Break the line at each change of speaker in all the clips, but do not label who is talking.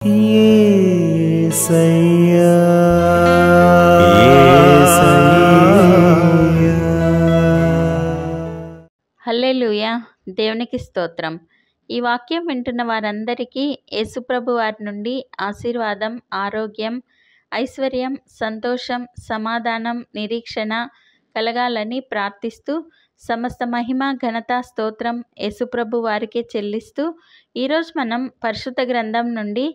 యేసయ్యా
హల్లెలూయా. దేవునికి స్తోత్రం. ఈ వాక్యం వింటున్న వారందరికీ యేసుప్రభు వారి నుండి ఆశీర్వాదం, ఆరోగ్యం, ఐశ్వర్యం, సంతోషం, సమాధానం, నిరీక్షణ కలగాలని ప్రార్థిస్తూ, సమస్త మహిమ, ఘనత, స్తోత్రం యేసుప్రభు వారికే చెల్లిస్తూ, ఈరోజు మనం పరిశుద్ధ గ్రంథం నుండి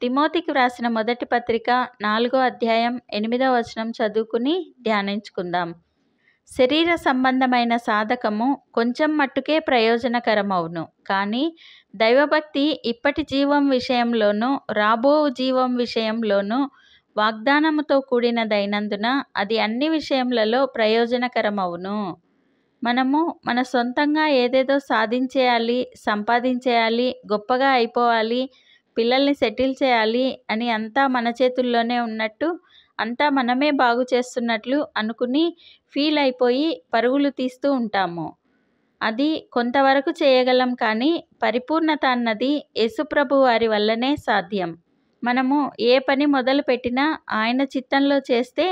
తిమోతికి వ్రాసిన మొదటి పత్రిక 4వ అధ్యాయం 8వ వచనం చదువుకుని ధ్యానించుకుందాం. శరీర సంబంధమైన సాధకము కొంచెం మట్టుకే ప్రయోజనకరమవును, కానీ దైవభక్తి ఇప్పటి జీవం విషయంలోనూ రాబో జీవం విషయంలోనూ వాగ్దానముతో కూడినదైనందున అది అన్ని విషయములలో ప్రయోజనకరమవును. మనము మన సొంతంగా ఏదేదో సాధించేయాలి, సంపాదించేయాలి, గొప్పగా అయిపోవాలి, పిల్లల్ని సెటిల్ చేయాలి అని అంతా మన చేతుల్లోనే ఉన్నట్టు, అంతా మనమే బాగు చేస్తున్నట్లు అనుకుని ఫీల్ అయిపోయి పరుగులు తీస్తూ ఉంటాము. అది కొంతవరకు చేయగలం, కానీ పరిపూర్ణత అన్నది యేసుప్రభు వారి వల్లనే సాధ్యం. మనము ఏ పని మొదలు పెట్టినా ఆయన చిత్తంలో చేస్తే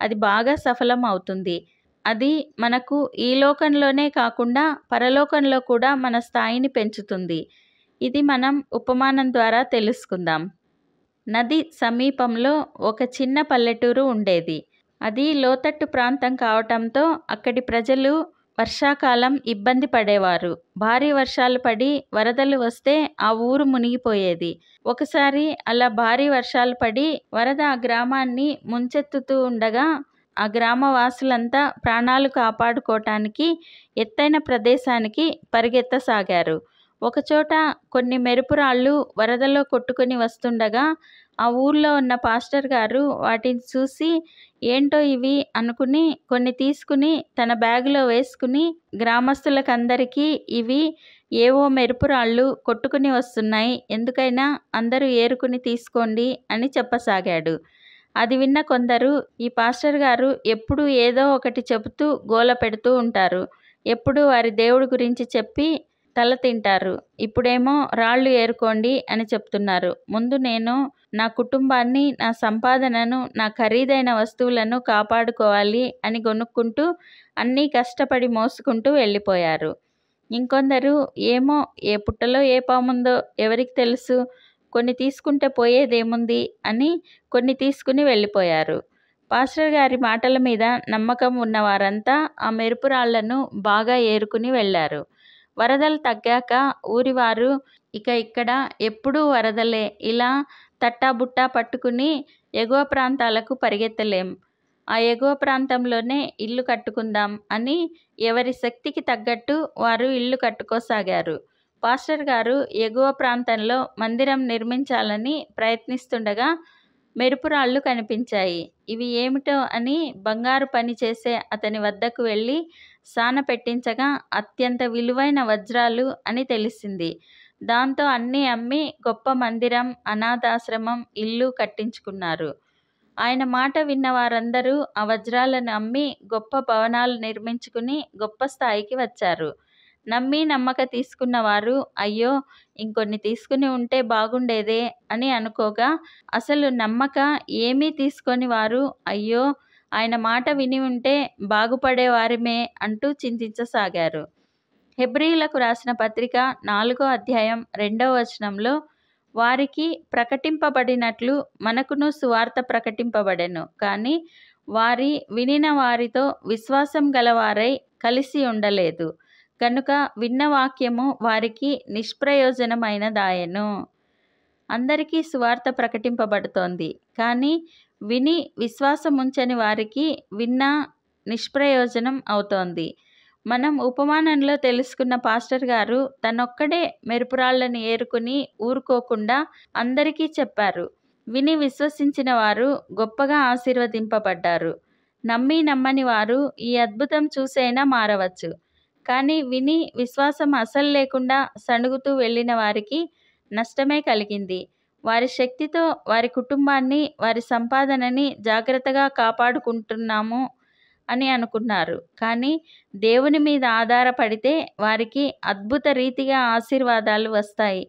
అది బాగా సఫలం అవుతుంది. అది మనకు ఈ లోకంలోనే కాకుండా పరలోకంలో కూడా మన స్థాయిని పెంచుతుంది. ఇది మనం ఉపమానం ద్వారా తెలుసుకుందాం. నది సమీపంలో ఒక చిన్న పల్లెటూరు ఉండేది. అది లోతట్టు ప్రాంతం కావటంతో అక్కడి ప్రజలు వర్షాకాలం ఇబ్బంది పడేవారు. భారీ వర్షాలు పడి వరదలు వస్తే ఆ ఊరు మునిగిపోయేది. ఒకసారి అలా భారీ వర్షాలు పడి వరద ఆ గ్రామాన్ని ముంచెత్తుతూ ఉండగా ఆ గ్రామవాసులంతా ప్రాణాలు కాపాడుకోవటానికి ఎత్తైన ప్రదేశానికి పరిగెత్తసాగారు. ఒకచోట కొన్ని మెరుపురాళ్ళు వరదలో కొట్టుకుని వస్తుండగా ఆ ఊర్లో ఉన్న పాస్టర్ గారు వాటిని చూసి ఏంటో ఇవి అనుకుని కొన్ని తీసుకుని తన బ్యాగులో వేసుకుని గ్రామస్తులకందరికీ ఇవి ఏవో మెరుపురాళ్ళు కొట్టుకుని వస్తున్నాయి, ఎందుకైనా అందరూ ఏరుకుని తీసుకోండి అని చెప్పసాగాడు. అది విన్న కొందరు, ఈ పాస్టర్ గారు ఎప్పుడూ ఏదో ఒకటి చెబుతూ గోల పెడుతూ ఉంటారు, ఎప్పుడూ వారి దేవుడి గురించి చెప్పి తల తింటారు, ఇప్పుడేమో రాళ్ళు ఏరుకోండి అని చెప్తున్నారు. ముందు నేను నా కుటుంబాన్ని, నా సంపాదనను, నా ఖరీదైన వస్తువులను కాపాడుకోవాలి అని గొనుక్కుంటూ అన్నీ కష్టపడి మోసుకుంటూ వెళ్ళిపోయారు. ఇంకొందరు ఏమో ఏ పుట్టలో ఏ పాముందో ఎవరికి తెలుసు, కొన్ని తీసుకుంటే పోయేదేముంది అని కొన్ని తీసుకుని వెళ్ళిపోయారు. పాస్టర్ గారి మాటల మీద నమ్మకం ఉన్న వారంతా ఆ మెరుపురాళ్లను బాగా ఏరుకుని వెళ్ళారు. వరదలు తగ్గాక ఊరివారు ఇక్కడ ఎప్పుడూ వరదలే, ఇలా తట్టాబుట్టా పట్టుకుని ఎగువ ప్రాంతాలకు పరిగెత్తలేం, ఆ ఎగువ ప్రాంతంలోనే ఇల్లు కట్టుకుందాం అని ఎవరి శక్తికి తగ్గట్టు వారు ఇల్లు కట్టుకోసాగారు. పాస్టర్ గారు ఎగువ ప్రాంతంలో మందిరం నిర్మించాలని ప్రయత్నిస్తుండగా మెరుపురాళ్ళు కనిపించాయి. ఇవి ఏమిటో అని బంగారు పని చేసే అతని వద్దకు వెళ్ళి సాన పెట్టించగా అత్యంత విలువైన వజ్రాలు అని తెలిసింది. దాంతో అన్నీ అమ్మి గొప్ప మందిరం, అనాథాశ్రమం, ఇల్లు కట్టించుకున్నారు. ఆయన మాట విన్న వారందరూ ఆ వజ్రాలను అమ్మి గొప్ప భవనాలు నిర్మించుకుని గొప్ప స్థాయికి వచ్చారు. నమ్మి నమ్మక తీసుకున్న వారు అయ్యో ఇంకొన్ని తీసుకుని ఉంటే బాగుండేదే అని అనుకోగా, అసలు నమ్మక ఏమీ తీసుకొని వారు అయ్యో ఆయన మాట విని ఉంటే బాగుపడేవారిమే అంటూ చింతించసాగారు. హెబ్రీయులకు రాసిన పత్రిక 4వ అధ్యాయం 2వ వచనంలో వారికి ప్రకటింపబడినట్లు మనకును సువార్త ప్రకటింపబడెను, కానీ వారి వినిన వారితో విశ్వాసం గలవారై కలిసి ఉండలేదు, కనుక విన్న వాక్యము వారికి నిష్ప్రయోజనమైనదాయెను. అందరికీ సువార్త ప్రకటింపబడుతోంది, కానీ విని విశ్వాసముంచని వారికి విన్న నిష్ప్రయోజనం అవుతోంది. మనం ఉపమానంలో తెలుసుకున్న పాస్టర్ గారు తనొక్కడే మెరుపురాళ్లను ఏరుకుని ఊరుకోకుండా అందరికీ చెప్పారు. విని విశ్వసించిన వారు గొప్పగా ఆశీర్వదింపబడ్డారు. నమ్మని వారు ఈ అద్భుతం చూసైనా మారవచ్చు, కానీ విని విశ్వాసం అసలు లేకుండా సణుగుతూ వెళ్ళిన వారికి నష్టమే కలిగింది. వారి శక్తితో వారి కుటుంబాన్ని, వారి సంపాదనని జాగ్రత్తగా కాపాడుకుంటున్నాము అని అనుకున్నారు, కానీ దేవుని మీద ఆధారపడితే వారికి అద్భుత రీతిగా ఆశీర్వాదాలు వస్తాయి.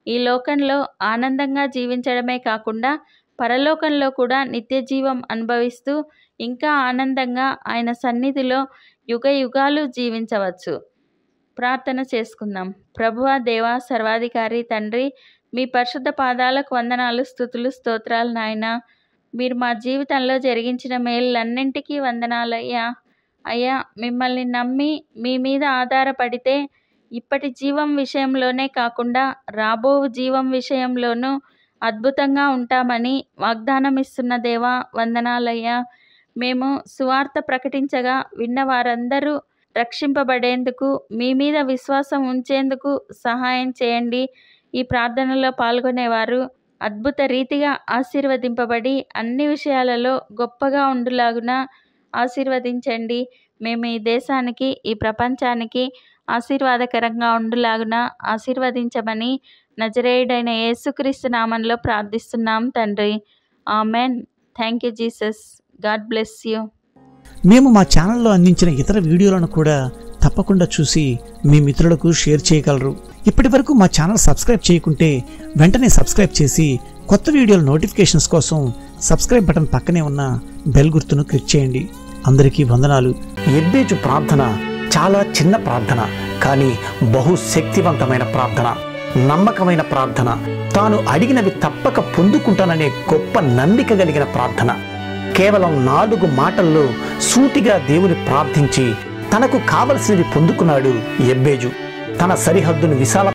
ఈ లోకంలో ఆనందంగా జీవించడమే కాకుండా పరలోకంలో కూడా నిత్య జీవం అనుభవిస్తూ ఇంకా ఆనందంగా ఆయన సన్నిధిలో యుగ యుగాలు జీవించవచ్చు. ప్రార్థన చేసుకుందాం. ప్రభువా, దేవా, సర్వాధికారి తండ్రి, మీ పరిశుద్ధ పాదాలకు వందనాలు, స్తుతులు, స్తోత్రాలు నాయనా. మీరు మా జీవితంలో జరిగించిన మేళ్ళన్నింటికీ వందనాలయ్యా. అయ్యా, మిమ్మల్ని నమ్మి మీ మీద ఆధారపడితే ఇప్పటి జీవం విషయంలోనే కాకుండా రాబో జీవం విషయంలోనూ అద్భుతంగా ఉంటామని వాగ్దానం ఇస్తున్న దేవా వందనాలయ్యా. మేము సువార్త ప్రకటించగా విన్న వారందరూ రక్షింపబడేందుకు మీ మీద విశ్వాసం ఉంచేందుకు సహాయం చేయండి. ఈ ప్రార్థనలో పాల్గొనేవారు అద్భుత రీతిగా ఆశీర్వదింపబడి అన్ని విషయాలలో గొప్పగా ఉండులాగున ఆశీర్వదించండి. మేము ఈ దేశానికి, ఈ ప్రపంచానికి ఆశీర్వాదకరంగా ఉండులాగున ఆశీర్వదించమని నజరేయుడైన యేసుక్రీస్తు నామంలో ప్రార్థిస్తున్నాం తండ్రి. Amen. Thank you Jesus. God bless you.
మేము మా ఛానల్లో అందించిన ఇతర వీడియోలను కూడా తప్పకుండా చూసి మీ మిత్రులకు షేర్ చేయగలరు. ఇప్పటి వరకు మా ఛానల్ సబ్స్క్రైబ్ చేయకుంటే వెంటనే సబ్స్క్రైబ్ చేసి కొత్త వీడియోల నోటిఫికేషన్స్ కోసం సబ్స్క్రైబ్ బటన్ పక్కనే ఉన్న బెల్ గుర్తును క్లిక్ చేయండి. అందరికీ వందనాలు. ఎబ్బేజు ప్రార్థన చాలా చిన్న ప్రార్థన, కానీ బహు శక్తివంతమైన ప్రార్థన, నమ్మకమైన ప్రార్థన, తాను అడిగినవి తప్పక పొందుకుంటాననే గొప్ప నమ్మిక కలిగిన ప్రార్థన. కేవలం 4 మాటల్లో సూటిగా దేవుని ప్రార్థించి తనకు కావలసినవి పొందుకున్నాడు ఎబ్బేజు. తన సరిహద్దును విశాల